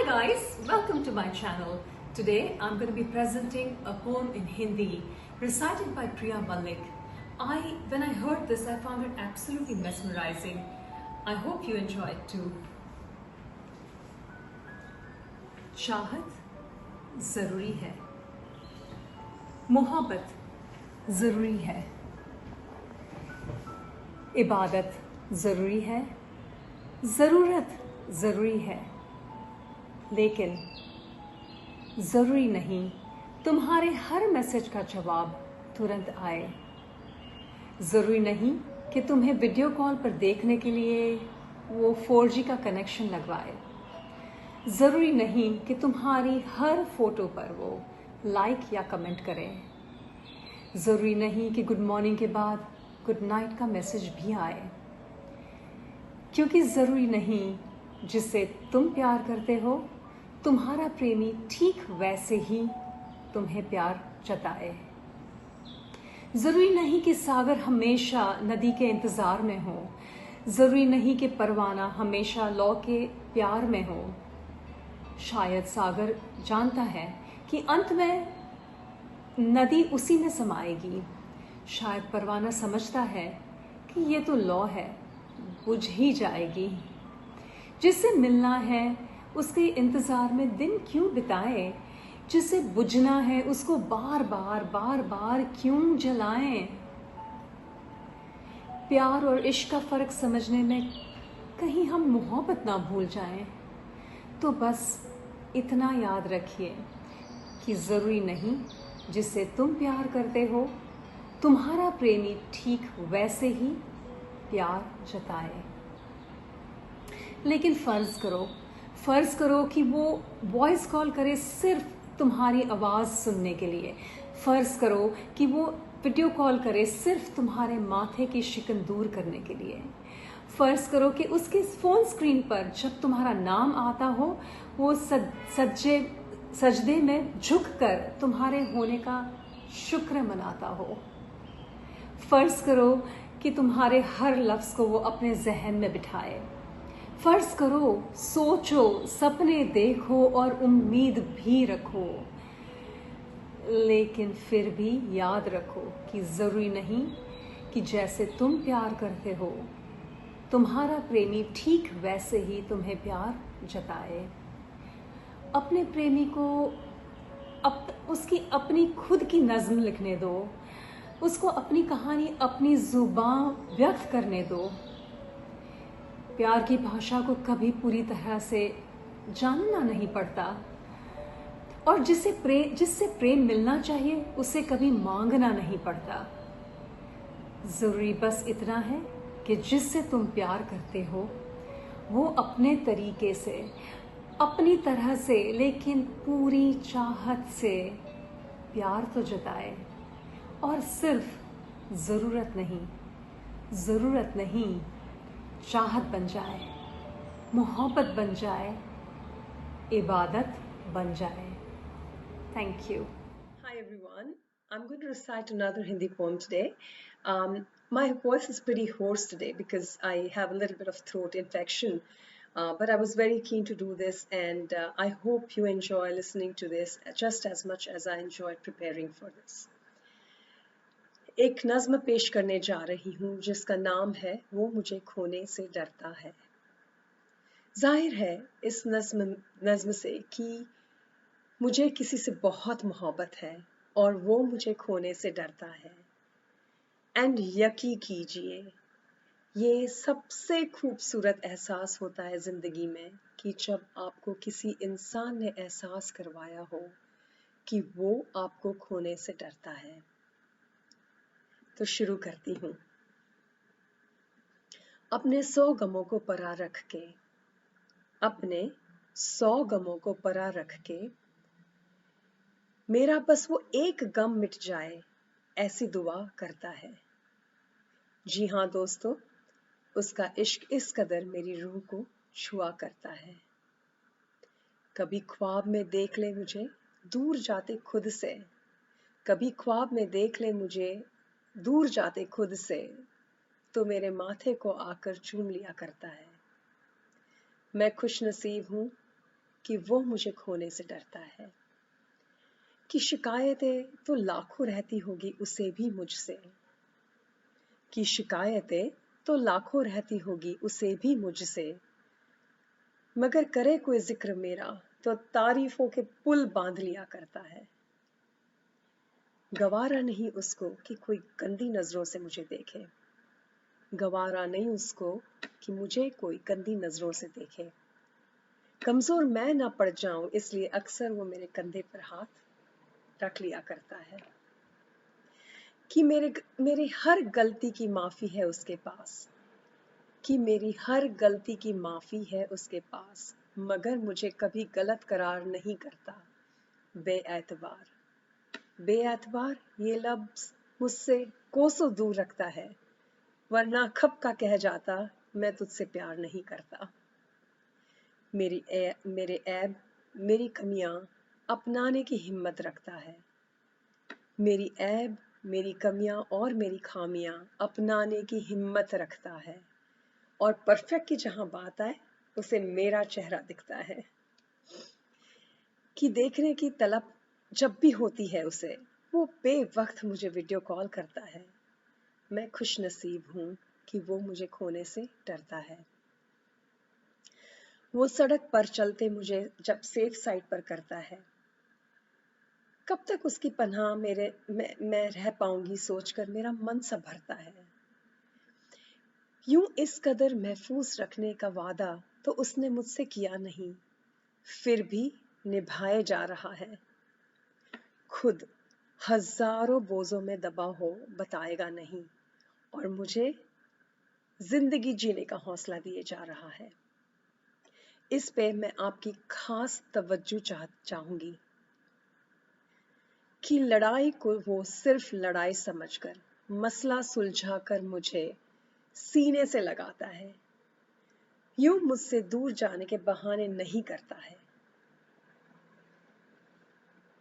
guys, welcome to my channel. Today I'm going to be presenting a poem in Hindi recited by Priya Malik. When I heard this, I found it absolutely mesmerizing. I hope you enjoy it too. चाहत जरूरी है, मोहब्बत जरूरी है, इबादत जरूरी है, जरूरत जरूरी है, लेकिन जरूरी नहीं तुम्हारे हर मैसेज का जवाब तुरंत आए। जरूरी नहीं कि तुम्हें वीडियो कॉल पर देखने के लिए वो 4G का कनेक्शन लगवाए। जरूरी नहीं कि तुम्हारी हर फोटो पर वो लाइक या कमेंट करे। जरूरी नहीं कि गुड मॉर्निंग के बाद गुड नाइट का मैसेज भी आए, क्योंकि जरूरी नहीं जिससे तुम प्यार करते हो तुम्हारा प्रेमी ठीक वैसे ही तुम्हें प्यार जताए। जरूरी नहीं कि सागर हमेशा नदी के इंतजार में हो। जरूरी नहीं कि परवाना हमेशा लौ के प्यार में हो। शायद सागर जानता है कि अंत में नदी उसी में समाएगी। शायद परवाना समझता है कि ये तो लौ है, बुझ ही जाएगी। जिससे मिलना है उसके इंतजार में दिन क्यों बिताए, जिसे बुझना है उसको बार बार क्यों जलाएं। प्यार और इश्क का फर्क समझने में कहीं हम मोहब्बत ना भूल जाएं। तो बस इतना याद रखिए कि जरूरी नहीं जिससे तुम प्यार करते हो तुम्हारा प्रेमी ठीक वैसे ही प्यार जताए। लेकिन फर्ज करो कि वो वॉइस कॉल करे सिर्फ तुम्हारी आवाज़ सुनने के लिए। फर्ज करो कि वो वीडियो कॉल करे सिर्फ तुम्हारे माथे की शिकन दूर करने के लिए। फर्ज करो कि उसके फ़ोन स्क्रीन पर जब तुम्हारा नाम आता हो वो सजदे में झुककर तुम्हारे होने का शुक्र मनाता हो। फर्ज करो कि तुम्हारे हर लफ्ज़ को वो अपने जहन में बिठाए। फर्ज करो, सोचो, सपने देखो और उम्मीद भी रखो, लेकिन फिर भी याद रखो कि ज़रूरी नहीं कि जैसे तुम प्यार करते हो तुम्हारा प्रेमी ठीक वैसे ही तुम्हें प्यार जताए। अपने प्रेमी को उसकी अपनी खुद की नज़्म लिखने दो, उसको अपनी कहानी अपनी ज़ुबान व्यक्त करने दो। प्यार की भाषा को कभी पूरी तरह से जानना नहीं पड़ता, और जिससे प्रेम मिलना चाहिए उसे कभी मांगना नहीं पड़ता। ज़रूरी बस इतना है कि जिससे तुम प्यार करते हो वो अपने तरीके से, अपनी तरह से, लेकिन पूरी चाहत से प्यार तो जताए। और सिर्फ ज़रूरत नहीं चाहत बन जाए, मोहब्बत बन जाए, इबादत बन जाए। Thank you. Hi everyone, I'm going to recite another Hindi poem today. My voice is pretty hoarse today because I have a little bit of throat infection, but I was very keen to do this, and I hope you enjoy listening to this just as much as I enjoyed preparing for this. एक नज़्म पेश करने जा रही हूँ जिसका नाम है वो मुझे खोने से डरता है। जाहिर है इस नज़्म से कि मुझे किसी से बहुत मोहब्बत है और वो मुझे खोने से डरता है। एंड यकीन कीजिए ये सबसे खूबसूरत एहसास होता है ज़िंदगी में कि जब आपको किसी इंसान ने एहसास करवाया हो कि वो आपको खोने से डरता है। तो शुरू करती हूँ। अपने 100 गमों को परा रख के, अपने 100 गमों को परा रख के, मेरा बस वो एक गम मिट जाए ऐसी दुआ करता है। जी हाँ दोस्तों, उसका इश्क इस कदर मेरी रूह को छुआ करता है। कभी ख्वाब में देख ले मुझे दूर जाते खुद से, कभी ख्वाब में देख ले मुझे दूर जाते खुद से, तो मेरे माथे को आकर चूम लिया करता है। मैं खुश नसीब हूँ कि वो मुझे खोने से डरता है। कि शिकायतें तो लाखों रहती होगी उसे भी मुझसे, कि शिकायतें तो लाखों रहती होगी उसे भी मुझसे, मगर करे कोई जिक्र मेरा तो तारीफों के पुल बांध लिया करता है। गवारा नहीं उसको कि कोई गंदी नजरों से मुझे देखे, गवारा नहीं उसको कि मुझे कोई गंदी नजरों से देखे। कमजोर मैं ना पड़ जाऊं इसलिए अक्सर वो मेरे कंधे पर हाथ रख लिया करता है। कि मेरे हर गलती की माफी है उसके पास, कि मेरी हर गलती की माफी है उसके पास, मगर मुझे कभी गलत करार नहीं करता। बेएतबार, बेएतबार ये लफ्ज मुझसे कोसों दूर रखता है, वरना खप का कह जाता मैं तुझसे प्यार नहीं करता। मेरे ऐब, मेरी कमियां अपनाने की हिम्मत रखता है। मेरी ऐब, मेरी कमियां और मेरी खामियां अपनाने की हिम्मत रखता है, और परफेक्ट की जहां बात आए उसे मेरा चेहरा दिखता है। कि देखने की तलब जब भी होती है उसे, वो बेवक्त मुझे वीडियो कॉल करता है। मैं खुश नसीब हूं कि वो मुझे खोने से डरता है। वो सड़क पर चलते मुझे जब सेफ साइड पर करता है, कब तक उसकी पनाह मैं रह पाऊंगी सोचकर मेरा मन सा भरता है। यूं इस कदर महफूज रखने का वादा तो उसने मुझसे किया नहीं, फिर भी निभाए जा रहा है। खुद हजारों बोझों में दबा हो बताएगा नहीं, और मुझे जिंदगी जीने का हौसला दिए जा रहा है। इस पे मैं आपकी खास तवज्जो चाहूंगी कि लड़ाई को वो सिर्फ लड़ाई समझकर, मसला सुलझाकर मुझे सीने से लगाता है। यूं मुझसे दूर जाने के बहाने नहीं करता है।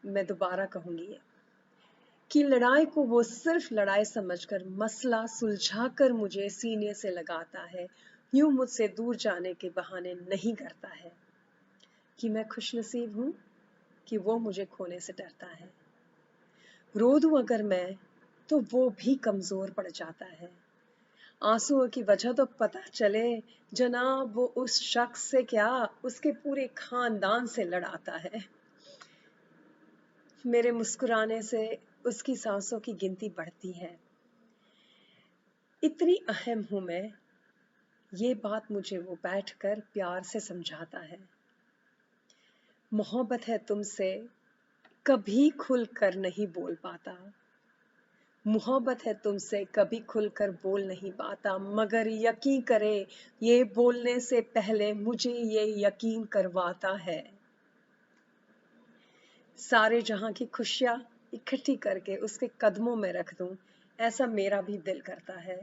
मैं दोबारा कहूंगी ये, कि लड़ाई को वो सिर्फ लड़ाई समझकर, मसला सुलझाकर मुझे सीने से लगाता है। यूं मुझसे दूर जाने के बहाने नहीं करता है। कि मैं खुशनसीब हूं कि वो मुझे खोने से डरता है। रो दूं अगर मैं तो वो भी कमजोर पड़ जाता है। आंसुओं की वजह तो पता चले जनाब, वो उस शख्स से क्या, उसके पूरे खानदान से लड़ाता है। मेरे मुस्कुराने से उसकी सांसों की गिनती बढ़ती है। इतनी अहम हूं मैं, ये बात मुझे वो बैठकर प्यार से समझाता है। मोहब्बत है तुमसे कभी खुलकर नहीं बोल पाता, मोहब्बत है तुमसे कभी खुलकर बोल नहीं पाता, मगर यकीन करे ये बोलने से पहले मुझे ये यकीन करवाता है। सारे जहां की खुशियां इकट्ठी करके उसके कदमों में रख दूं, ऐसा मेरा भी दिल करता है।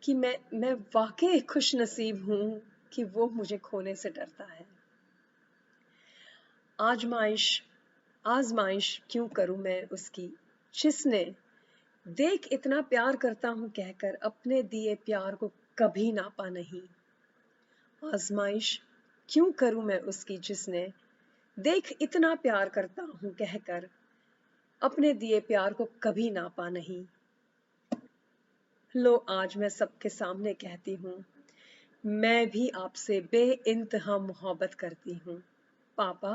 कि मैं वाकई खुश नसीब हूं कि वो मुझे खोने से डरता है। आजमाइश क्यों करूं मैं उसकी, जिसने देख इतना प्यार करता हूं कहकर अपने दिए प्यार को कभी नापा नहीं। आजमाइश क्यों करूं मैं उसकी, जिसने देख इतना प्यार करता हूं कहकर अपने दिए प्यार को कभी नापा नहीं। लो आज मैं सबके सामने कहती हूं, मैं भी आपसे बेइंतहा मोहब्बत करती हूं। पापा